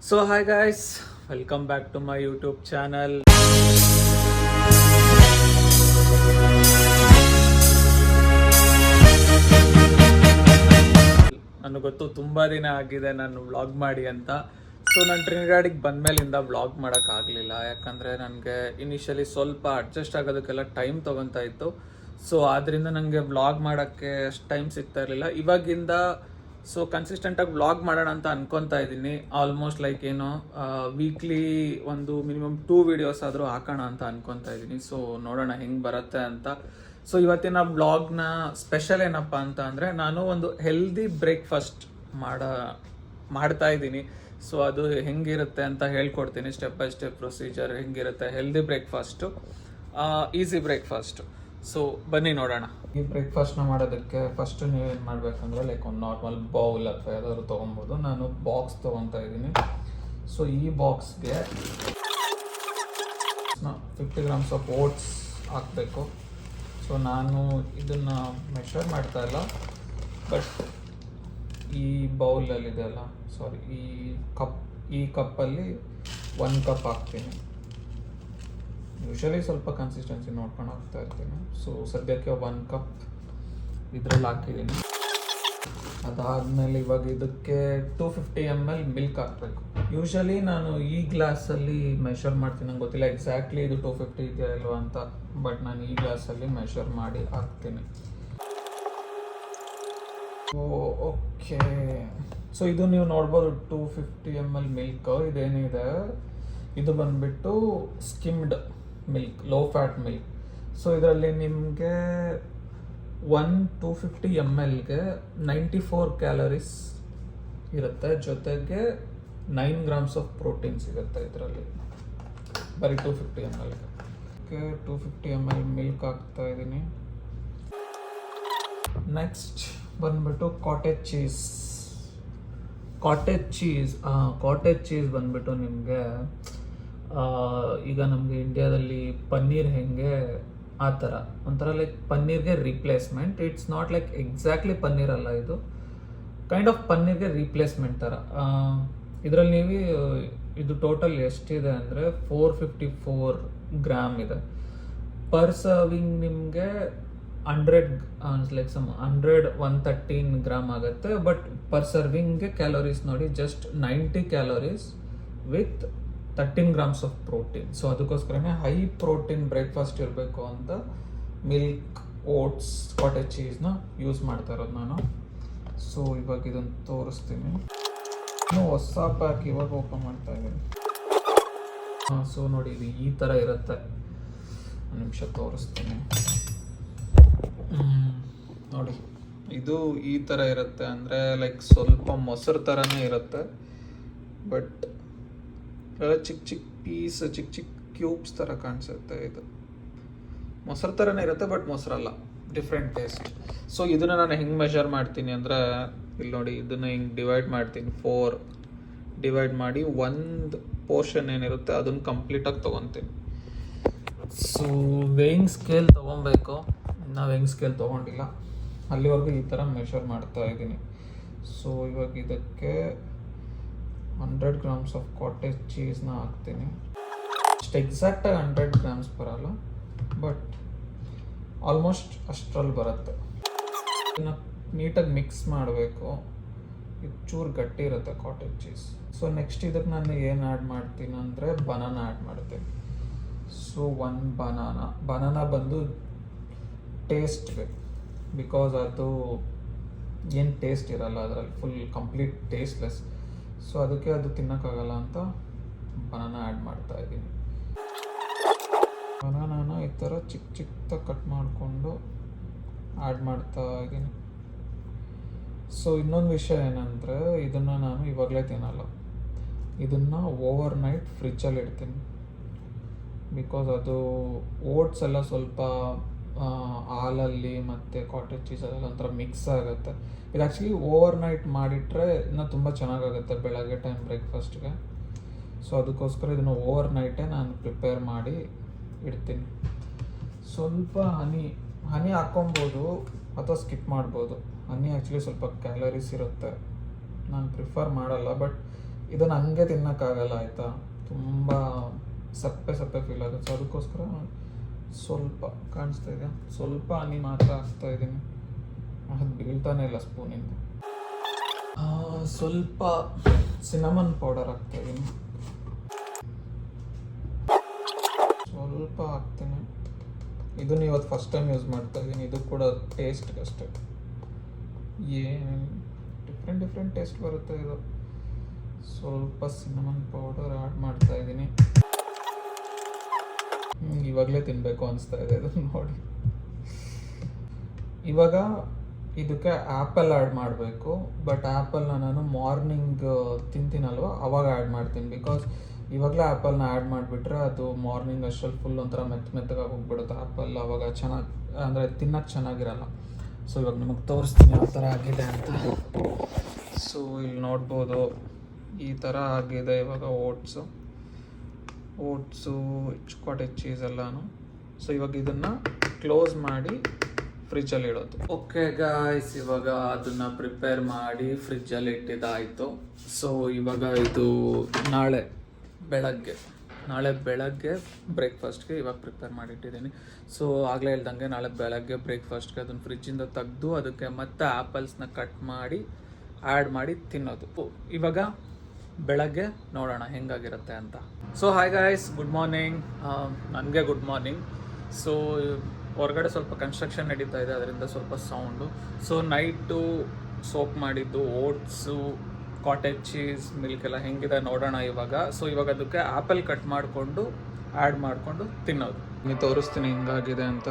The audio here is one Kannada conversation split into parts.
So hi guys, welcome back to my YouTube channel. ನನಗೆ ಗೊತ್ತು ತುಂಬ ದಿನ ಆಗಿದೆ ನಾನು ವ್ಲಾಗ್ ಮಾಡಿ ಅಂತ. ಸೊ ನಾನು ಟ್ರಿನಿಡಾಡಿಗೆ ಬಂದಮೇಲಿಂದ ವ್ಲಾಗ್ ಮಾಡೋಕ್ಕಾಗಲಿಲ್ಲ, ಯಾಕಂದರೆ ನನಗೆ ಇನಿಷಿಯಲಿ ಸ್ವಲ್ಪ ಅಡ್ಜಸ್ಟ್ ಆಗೋದಕ್ಕೆಲ್ಲ ಟೈಮ್ ತೊಗೊತಾ ಇತ್ತು. ಸೊ ಆದ್ದರಿಂದ ನನಗೆ ವ್ಲಾಗ್ ಮಾಡೋಕ್ಕೆ ಅಷ್ಟು ಟೈಮ್ ಸಿಗ್ತಾ ಇರಲಿಲ್ಲ. ಇವಾಗಿಂದ ಸೊ ಕನ್ಸಿಸ್ಟೆಂಟಾಗಿ ವ್ಲಾಗ್ ಮಾಡೋಣ ಅಂತ ಅನ್ಕೊತಾ ಇದ್ದೀನಿ. ಆಲ್ಮೋಸ್ಟ್ ಲೈಕ್ ಏನು ವೀಕ್ಲಿ ಒಂದು ಮಿನಿಮಮ್ 2 ವೀಡಿಯೋಸ್ ಆದರೂ ಹಾಕೋಣ ಅಂತ ಅನ್ಕೊತಾ ಇದ್ದೀನಿ. ಸೊ ನೋಡೋಣ ಹೆಂಗೆ ಬರುತ್ತೆ ಅಂತ. ಸೊ ಇವತ್ತಿನ ವ್ಲಾಗ್ನ ಸ್ಪೆಷಲ್ ಏನಪ್ಪ ಅಂತ ಅಂದರೆ, ನಾನು ಒಂದು ಹೆಲ್ದಿ ಬ್ರೇಕ್ಫಾಸ್ಟ್ ಮಾಡ್ತಾ ಇದ್ದೀನಿ. ಸೊ ಅದು ಹೆಂಗಿರುತ್ತೆ ಅಂತ ಹೇಳ್ಕೊಡ್ತೀನಿ, ಸ್ಟೆಪ್ ಬೈ ಸ್ಟೆಪ್ ಪ್ರೊಸೀಜರ್ ಹೆಂಗಿರುತ್ತೆ healthy breakfast, easy breakfast. So ಬನ್ನಿ ನೋಡೋಣ. ಈ ಬ್ರೇಕ್ಫಾಸ್ಟ್ನ ಮಾಡೋದಕ್ಕೆ ಫಸ್ಟ್ ನೀವೇನು ಮಾಡಬೇಕಂದ್ರೆ, ಲೈಕ್ ಒಂದು ನಾರ್ಮಲ್ ಬೌಲ್ ಅಥವಾ ಯಾವ್ದಾದ್ರು ತೊಗೊಬೋದು. ನಾನು ಬಾಕ್ಸ್ ತೊಗೊತಾ ಇದ್ದೀನಿ. ಸೊ ಈ ಬಾಕ್ಸ್ಗೆ 50 ಗ್ರಾಮ್ಸ್ ಆಫ್ ಓಟ್ಸ್ ಹಾಕಬೇಕು. ಸೊ ನಾನು ಇದನ್ನು ಮೆಷರ್ ಮಾಡ್ತಾ ಇಲ್ಲ, ಬಟ್ ಈ ಬೌಲಲ್ಲಿದೆ ಅಲ್ಲ, ಸಾರಿ ಈ ಕಪ್ಪಲ್ಲಿ 1 ಕಪ್ ಹಾಕ್ತೀನಿ. ಯೂಶಲಿ ಸ್ವಲ್ಪ ಕನ್ಸಿಸ್ಟೆನ್ಸಿ ನೋಡ್ಕೊಂಡು ಹಾಕ್ತಾ ಇರ್ತೀನಿ. ಸೊ ಸದ್ಯಕ್ಕೆ 1 ಕಪ್ ಇದರಲ್ಲಿ ಹಾಕಿದ್ದೀನಿ. ಅದಾದಮೇಲೆ ಇವಾಗ ಇದಕ್ಕೆ 250 ml ಮಿಲ್ಕ್ ಹಾಕಬೇಕು. ಯೂಶಲಿ ನಾನು ಈ ಗ್ಲಾಸಲ್ಲಿ ಮೆಷರ್ ಮಾಡ್ತೀನಿ, ನಂಗೆ ಗೊತ್ತಿಲ್ಲ ಎಕ್ಸಾಕ್ಟ್ಲಿ ಇದು 250 ಇದೆಯಾ ಇಲ್ವಾ ಅಂತ, ಬಟ್ ನಾನು ಈ ಗ್ಲಾಸಲ್ಲಿ ಮೆಷರ್ ಮಾಡಿ ಹಾಕ್ತೀನಿ. ಓಕೆ, ಸೊ ಇದು ನೀವು ನೋಡ್ಬೋದು 250 ml ಮಿಲ್ಕ್. ಇದೇನಿದೆ, ಇದು ಬಂದ್ಬಿಟ್ಟು skimmed milk, low fat milk. So ಇದರಲ್ಲಿ ನಿಮಗೆ 250 mlಗೆ 94 ಕ್ಯಾಲರೀಸ್ ಇರುತ್ತೆ, ಜೊತೆಗೆ 9 ಗ್ರಾಮ್ಸ್ ಆಫ್ ಪ್ರೋಟೀನ್ ಸಿಗುತ್ತೆ ಇದರಲ್ಲಿ, ಬರೀ 250 mlಗೆ. 250 ml ಮಿಲ್ಕ್ ಹಾಕ್ತಾ ಇದ್ದೀನಿ. ನೆಕ್ಸ್ಟ್ ಬಂದ್ಬಿಟ್ಟು ಕಾಟೇಜ್ ಚೀಸ್ ಬಂದ್ಬಿಟ್ಟು ನಿಮಗೆ ಈಗ ನಮಗೆ ಇಂಡಿಯಾದಲ್ಲಿ ಪನ್ನೀರ್ ಹೆಂಗೆ ಆ ಥರ ಒಂಥರ ಲೈಕ್ ಪನ್ನೀರ್ಗೆ replacement. It's not like exactly paneer ಅಲ್ಲ, ಇದು ಕೈಂಡ್ ಆಫ್ ಪನ್ನೀರ್ಗೆ ರಿಪ್ಲೇಸ್ಮೆಂಟ್ ಥರ. ಇದರಲ್ಲಿ ನೀವು ಇದು ಟೋಟಲ್ ಎಷ್ಟಿದೆ ಅಂದರೆ 454 ಗ್ರಾಮ್ ಇದೆ. ಪರ್ ಸರ್ವಿಂಗ್ ನಿಮಗೆ 113 ಗ್ರಾಮ್ ಆಗುತ್ತೆ. ಬಟ್ ಪರ್ ಸರ್ವಿಂಗ್ಗೆ ಕ್ಯಾಲೋರೀಸ್ ನೋಡಿ, just 90 calories with 13 grams of protein. So ಅದಕ್ಕೋಸ್ಕರನೇ ಹೈ ಪ್ರೋಟೀನ್ ಬ್ರೇಕ್ಫಾಸ್ಟ್ ಇರಬೇಕು ಅಂತ ಮಿಲ್ಕ್, ಓಟ್ಸ್, ಕಾಟೇಜ್ ಚೀಸ್ನ ಯೂಸ್ ಮಾಡ್ತಾ ಇರೋದು ನಾನು. ಸೊ ಇವಾಗ ಇದನ್ನು ತೋರಿಸ್ತೀನಿ. ಇನ್ನು ಹೊಸ ಪ್ಯಾಕ್ ಇವಾಗ ಓಪನ್ ಮಾಡ್ತಾ ಇದ್ದೀನಿ. ಸೊ ನೋಡಿ, ಇದು ಈ ಥರ ಇರುತ್ತೆ. ಒಂದು ನಿಮಿಷ ತೋರಿಸ್ತೀನಿ ನೋಡಿ. ಇದು ಈ ಥರ ಇರುತ್ತೆ, ಅಂದರೆ ಲೈಕ್ ಸ್ವಲ್ಪ ಮೊಸರು ಥರನೇ ಇರುತ್ತೆ, ಬಟ್ ಚಿಕ್ಕ ಚಿಕ್ಕ ಪೀಸ್, ಚಿಕ್ಕ ಚಿಕ್ಕ ಕ್ಯೂಬ್ಸ್ ಥರ ಕಾಣಿಸುತ್ತೆ. ಇದು ಮೊಸರು ಥರನೇ ಇರುತ್ತೆ, ಬಟ್ ಮೊಸರಲ್ಲ, ಡಿಫ್ರೆಂಟ್ ಟೇಸ್ಟ್. ಸೊ ಇದನ್ನು ನಾನು ಹೆಂಗೆ ಮೆಷರ್ ಮಾಡ್ತೀನಿ ಅಂದರೆ, ಇಲ್ಲಿ ನೋಡಿ, ಇದನ್ನು ಹಿಂಗೆ ಡಿವೈಡ್ ಮಾಡ್ತೀನಿ. 4 ಡಿವೈಡ್ ಮಾಡಿ ಒಂದು ಪೋರ್ಷನ್ ಏನಿರುತ್ತೆ ಅದನ್ನು ಕಂಪ್ಲೀಟಾಗಿ ತೊಗೊತೀನಿ. ಸೊ ವೇಯಿಂಗ್ ಸ್ಕೇಲ್ ತೊಗೊಬೇಕು. ನಾವು ವೇಯಿಂಗ್ ಸ್ಕೇಲ್ ತೊಗೊಂಡಿಲ್ಲ, ಅಲ್ಲಿವರೆಗೂ ಈ ಥರ ಮೆಷರ್ ಮಾಡ್ತಾ ಇದ್ದೀನಿ. ಸೊ ಇವಾಗ ಇದಕ್ಕೆ 100 ಗ್ರಾಮ್ಸ್ ಆಫ್ ಕಾಟೇಜ್ ಚೀಸ್ನ ಹಾಕ್ತೀನಿ. ಅಷ್ಟು ಎಕ್ಸಾಕ್ಟಾಗಿ 100 ಗ್ರಾಮ್ಸ್ ಬರಲ್ಲ, ಬಟ್ ಆಲ್ಮೋಸ್ಟ್ ಅಷ್ಟರಲ್ಲಿ ಬರುತ್ತೆ. ಇದನ್ನು ನೀಟಾಗಿ ಮಿಕ್ಸ್ ಮಾಡಬೇಕು. ಇದು ಚೂರು ಗಟ್ಟಿ ಇರುತ್ತೆ ಕಾಟೇಜ್ ಚೀಸ್. ಸೊ ನೆಕ್ಸ್ಟ್ ಇದಕ್ಕೆ ನಾನು ಏನು ಆ್ಯಡ್ ಮಾಡ್ತೀನಿ ಅಂದರೆ, ಬನಾನ ಆ್ಯಡ್ ಮಾಡ್ತೀನಿ. ಸೊ 1 ಬನಾನ ಬಂದು ಟೇಸ್ಟ್ಗೆ, ಬಿಕಾಸ್ ಅದು ಏನು ಟೇಸ್ಟ್ ಇರಲ್ಲ ಅದರಲ್ಲಿ, ಫುಲ್ ಕಂಪ್ಲೀಟ್ ಟೇಸ್ಟ್ಲೆಸ್. ಸೊ ಅದಕ್ಕೆ ಅದು ತಿನ್ನೋಕ್ಕಾಗಲ್ಲ ಅಂತ ಬನಾನ ಆ್ಯಡ್ ಮಾಡ್ತಾ ಇದ್ದೀನಿ. ಬನಾನಾನ ಈ ಥರ ಚಿಕ್ಕ ಚಿಕ್ಕದಾಗಿ ಕಟ್ ಮಾಡಿಕೊಂಡು ಆ್ಯಡ್ ಮಾಡ್ತಾ ಇದ್ದೀನಿ. ಸೊ ಇನ್ನೊಂದು ವಿಷಯ ಏನಂದರೆ, ಇದನ್ನು ನಾನು ಇವಾಗಲೇ ತಿನ್ನಲ್ಲ, ಇದನ್ನು ಓವರ್ ನೈಟ್ ಫ್ರಿಜ್ಜಲ್ಲಿ ಇಡ್ತೀನಿ. ಬಿಕಾಸ್ ಅದು ಓಟ್ಸ್ ಎಲ್ಲ ಸ್ವಲ್ಪ ಹಾಲಲ್ಲಿ ಮತ್ತು ಕಾಟೇಜ್ ಚೀಸಲ್ಲೆಲ್ಲ ಒಂಥರ ಮಿಕ್ಸ್ ಆಗುತ್ತೆ. ಇದು ಆ್ಯಕ್ಚುಲಿ ಓವರ್ ನೈಟ್ ಮಾಡಿಟ್ರೆ ಇನ್ನೂ ತುಂಬ ಚೆನ್ನಾಗಾಗುತ್ತೆ ಬೆಳಗ್ಗೆ ಟೈಮ್ ಬ್ರೇಕ್ಫಾಸ್ಟ್ಗೆ. ಸೊ ಅದಕ್ಕೋಸ್ಕರ ಇದನ್ನು ಓವರ್ ನೈಟೇ ನಾನು ಪ್ರಿಪೇರ್ ಮಾಡಿ ಇಡ್ತೀನಿ. ಸ್ವಲ್ಪ ಹನಿ ಹಾಕ್ಕೊಬೋದು ಅಥವಾ ಸ್ಕಿಪ್ ಮಾಡ್ಬೋದು. ಹನಿ ಆ್ಯಕ್ಚುಲಿ ಸ್ವಲ್ಪ ಕ್ಯಾಲರೀಸ್ ಇರುತ್ತೆ, ನಾನು ಪ್ರಿಫರ್ ಮಾಡಲ್ಲ, ಬಟ್ ಇದನ್ನು ಹಂಗೆ ತಿನ್ನೋಕ್ಕಾಗಲ್ಲ ಆಯಿತಾ, ತುಂಬ ಸಪ್ಪೆ ಸಪ್ಪೆ ಫೀಲ್ ಆಗುತ್ತೆ. ಸೊ ಅದಕ್ಕೋಸ್ಕರ ಸ್ವಲ್ಪ ಕಾಣಿಸ್ತಾ ಇದೆ, ಸ್ವಲ್ಪ ಹನಿ ಮಾತ್ರ ಹಾಕ್ತಾ ಇದ್ದೀನಿ. ಅದು ಬೀಳ್ತಾನೆ ಇಲ್ಲ ಸ್ಪೂನಿಂದ. ಸ್ವಲ್ಪ ಸಿನಮನ್ ಪೌಡರ್ ಹಾಕ್ತಾ ಇದ್ದೀನಿ, ಸ್ವಲ್ಪ ಹಾಕ್ತೀನಿ. ಇದನ್ನು ಇವತ್ತು ಫಸ್ಟ್ ಟೈಮ್ ಯೂಸ್ ಮಾಡ್ತಾ ಇದ್ದೀನಿ. ಇದು ಕೂಡ ಟೇಸ್ಟ್ಗೆ ಅಷ್ಟೇ, ಏನು ಡಿಫ್ರೆಂಟ್ ಟೇಸ್ಟ್ ಬರುತ್ತೆ ಇದು. ಸ್ವಲ್ಪ ಸಿನಮನ್ ಪೌಡರ್ ಆ್ಯಡ್ ಮಾಡ್ತಾ ಇದ್ದೀನಿ. ಇವಾಗಲೇ ತಿನ್ನಬೇಕು ಅನಿಸ್ತಾ ಇದೆ ಇದನ್ನು ನೋಡಿ. ಇವಾಗ ಇದಕ್ಕೆ ಆ್ಯಪಲ್ ಆ್ಯಡ್ ಮಾಡಬೇಕು, ಬಟ್ ಆ್ಯಪಲ್ನ ನಾನು ಮಾರ್ನಿಂಗ್ ತಿಂತೀನಲ್ವ ಅವಾಗ ಆ್ಯಡ್ ಮಾಡ್ತೀನಿ. ಬಿಕಾಸ್ ಇವಾಗಲೇ ಆ್ಯಪಲ್ನ ಆ್ಯಡ್ ಮಾಡಿಬಿಟ್ರೆ ಅದು ಮಾರ್ನಿಂಗ್ ಅಷ್ಟರಲ್ಲಿ ಫುಲ್ ಒಂಥರ ಮೆತ್ತಗಾಗಿ ಹೋಗ್ಬಿಡುತ್ತೆ ಆ್ಯಪಲ್. ಅವಾಗ ಚೆನ್ನಾಗಿ ಅಂದರೆ ತಿನ್ನೋಕ್ಕೆ ಚೆನ್ನಾಗಿರಲ್ಲ. ಸೊ ಇವಾಗ ನಿಮಗೆ ತೋರಿಸ್ತೀನಿ ಯಾವ ಥರ ಆಗಿದೆ ಅಂತ. ಸೊ ಇಲ್ಲಿ ನೋಡ್ಬೋದು ಈ ಥರ ಆಗಿದೆ ಇವಾಗ ಓಟ್ಸು ಕಾಟೇಜ್ ಚೀಸ್ ಎಲ್ಲಾನು. ಸೊ ಇವಾಗ ಇದನ್ನು ಕ್ಲೋಸ್ ಮಾಡಿ ಫ್ರಿಜ್ಜಲ್ಲಿ ಇಡೋದು. ಓಕೆ ಗಾಯ್ಸ್, ಇವಾಗ ಅದನ್ನು ಪ್ರಿಪೇರ್ ಮಾಡಿ ಫ್ರಿಜ್ಜಲ್ಲಿ ಇಟ್ಟಿದ್ದಾಯಿತು. ಸೊ ಇವಾಗ ಇದು ನಾಳೆ ಬೆಳಗ್ಗೆ ಬ್ರೇಕ್ಫಾಸ್ಟ್ಗೆ ಇವಾಗ ಪ್ರಿಪೇರ್ ಮಾಡಿಟ್ಟಿದ್ದೀನಿ. ಸೊ ಆಗಲೇ ಹೇಳ್ದಂಗೆ ನಾಳೆ ಬೆಳಗ್ಗೆ ಬ್ರೇಕ್ಫಾಸ್ಟ್ಗೆ ಅದನ್ನು ಫ್ರಿಜ್ಜಿಂದ ತೆಗೆದು ಅದಕ್ಕೆ ಮತ್ತೆ ಆ್ಯಪಲ್ಸ್ನ ಕಟ್ ಮಾಡಿ ಆ್ಯಡ್ ಮಾಡಿ ತಿನ್ನೋದು. ಇವಾಗ ಬೆಳಗ್ಗೆ ನೋಡೋಣ ಹೆಂಗಾಗಿರುತ್ತೆ ಅಂತ. So hi guys, good morning. ನನಗೆ ಗುಡ್ ಮಾರ್ನಿಂಗ್. ಸೊ ಹೊರಗಡೆ ಸ್ವಲ್ಪ ಕನ್ಸ್ಟ್ರಕ್ಷನ್ ನಡೀತಾ ಇದೆ, ಅದರಿಂದ ಸ್ವಲ್ಪ ಸೌಂಡು. ಸೊ ನೈಟು ಸೋಪ್ ಮಾಡಿದ್ದು ಓಟ್ಸು, ಕಾಟೇಜ್ ಚೀಸ್, ಮಿಲ್ಕ್ ಎಲ್ಲ ಹೆಂಗಿದೆ ನೋಡೋಣ ಇವಾಗ. ಸೊ ಇವಾಗ ಅದಕ್ಕೆ ಆ್ಯಪಲ್ ಕಟ್ ಮಾಡಿಕೊಂಡು ಆ್ಯಡ್ ಮಾಡಿಕೊಂಡು ತಿನ್ನೋದು. ನೀವು ತೋರಿಸ್ತೀನಿ ಹಿಂಗಾಗಿದೆ ಅಂತ.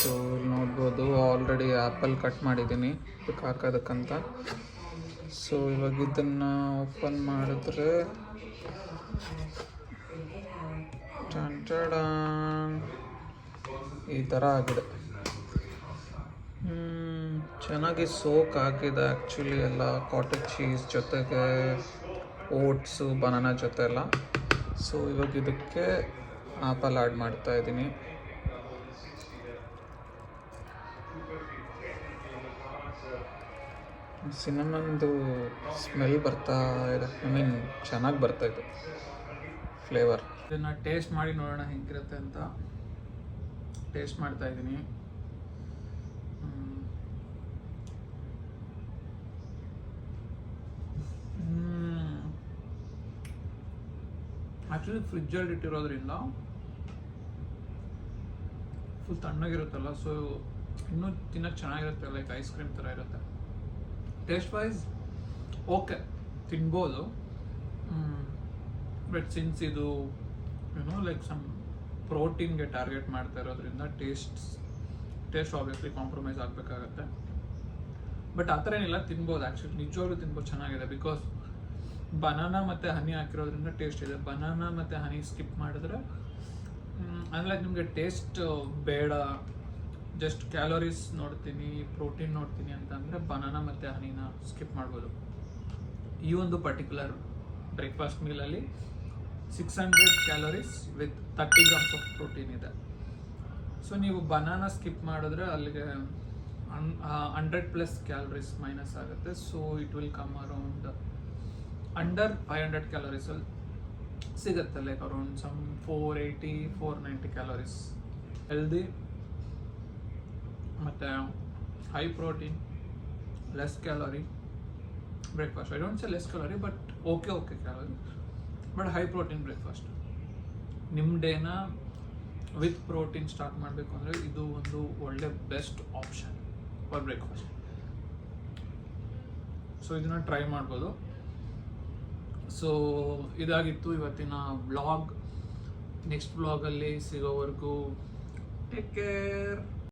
ಸೊ ಇಲ್ಲಿ ನೋಡ್ಬೋದು ಆಲ್ರೆಡಿ ಆ್ಯಪಲ್ ಕಟ್ ಮಾಡಿದ್ದೀನಿ ಇದಕ್ಕೆ ಹಾಕೋದಕ್ಕಂತ. ಸೊ ಇವಾಗ ಇದನ್ನು ಓಪನ್ ಮಾಡಿದ್ರೆ ಈ ಥರ ಆಗಿದೆ. ಚೆನ್ನಾಗಿ ಸೋಕ್ ಆಗಿದೆ ಆ್ಯಕ್ಚುಲಿ ಎಲ್ಲ ಕಾಟೇಜ್ ಚೀಸ್ ಜೊತೆಗೆ ಓಟ್ಸು ಬನಾನಾ ಜೊತೆ ಎಲ್ಲ. ಸೊ ಇವಾಗ ಇದಕ್ಕೆ ಆ್ಯಪಲ್ ಆ್ಯಡ್ ಮಾಡ್ತಾ ಇದ್ದೀನಿ. ಸಿನಮನ್ದು ಸ್ಮೆಲ್ ಬರ್ತಾ ಇದೆ, ಚೆನ್ನಾಗಿ ಬರ್ತಾ ಇದೆ ಫ್ಲೇವರ್. ಇದನ್ನು ಟೇಸ್ಟ್ ಮಾಡಿ ನೋಡೋಣ ಹೆಂಗಿರುತ್ತೆ ಅಂತ ಟೇಸ್ಟ್ ಮಾಡ್ತಾ ಇದ್ದೀನಿ. ಆ್ಯಕ್ಚುಲಿ ಫ್ರಿಜ್ಜಲ್ಲಿ ಇಟ್ಟಿರೋದ್ರಿಂದ ಫುಲ್ ತಣ್ಣಗಿರುತ್ತಲ್ಲ, ಸೊ ಇನ್ನೂ ತಿನ್ನೋಕ್ಕೆ ಚೆನ್ನಾಗಿರುತ್ತೆ, ಲೈಕ್ ಐಸ್ ಕ್ರೀಮ್ ಥರ ಇರುತ್ತೆ. ಟೇಸ್ಟ್ ವೈಸ್ ಓಕೆ, ತಿನ್ಬೋದು. ಬಟ್ ಸಿನ್ಸ್ ಇದು ಲೈಕ್ ಸಮ್ ಪ್ರೋಟೀನ್ಗೆ ಟಾರ್ಗೆಟ್ ಮಾಡ್ತಾ ಇರೋದ್ರಿಂದ ಟೇಸ್ಟ್ ಆಬ್ವಿಯಸ್ಲಿ ಕಾಂಪ್ರಮೈಸ್ ಆಗಬೇಕಾಗತ್ತೆ. ಬಟ್ ಆ ಥರ ಏನಿಲ್ಲ, ತಿನ್ಬೋದು. ಆ್ಯಕ್ಚುಲಿ ನಿಜವಾಗ್ಲೂ ತಿನ್ಬೋದು, ಚೆನ್ನಾಗಿದೆ. ಬಿಕಾಸ್ ಬನಾನಾ ಮತ್ತು ಹನಿ ಹಾಕಿರೋದ್ರಿಂದ ಟೇಸ್ಟ್ ಇದೆ. ಬನಾನಾ ಮತ್ತು ಹನಿ ಸ್ಕಿಪ್ ಮಾಡಿದ್ರೆ ಅಂದರೆ ನಿಮಗೆ ಟೇಸ್ಟ್ ಬೇಡ, ಜಸ್ಟ್ ಕ್ಯಾಲೋರೀಸ್ ನೋಡ್ತೀನಿ, ಪ್ರೋಟೀನ್ ನೋಡ್ತೀನಿ ಅಂತಂದರೆ ಬನಾನಾ ಮತ್ತು ಹನಿನ ಸ್ಕಿಪ್ ಮಾಡ್ಬೋದು. ಈ ಒಂದು ಪರ್ಟಿಕ್ಯುಲರ್ ಬ್ರೇಕ್ಫಾಸ್ಟ್ ಮೀಲಲ್ಲಿ 600 calories with 30 grams of protein ಇದೆ. ಸೊ ನೀವು ಬನಾನಾ ಸ್ಕಿಪ್ ಮಾಡಿದ್ರೆ ಅಲ್ಲಿಗೆ 100+ ಕ್ಯಾಲೋರೀಸ್ ಮೈನಸ್ ಆಗುತ್ತೆ. So it will come around under 500 ಕ್ಯಾಲೋರೀಸಲ್ಲಿ ಸಿಗುತ್ತೆ, like around some 480-490 calories. Healthy ಮತ್ತು high protein, less calorie breakfast. I don't say less calorie, but okay calorie, but high protein breakfast. ನಿಮ್ಮ ಡೇನ ವಿತ್ ಪ್ರೋಟೀನ್ ಸ್ಟಾರ್ಟ್ ಮಾಡಬೇಕು ಅಂದರೆ ಇದು ಒಂದು ಒಳ್ಳೆ best option for breakfast. So ಇದನ್ನು ಟ್ರೈ ಮಾಡ್ಬೋದು. ಸೊ ಇದಾಗಿತ್ತು ಇವತ್ತಿನ ವ್ಲಾಗ್. ನೆಕ್ಸ್ಟ್ ವ್ಲಾಗಲ್ಲಿ ಸಿಗೋವರೆಗೂ ಟೇಕ್ ಕೇರ್.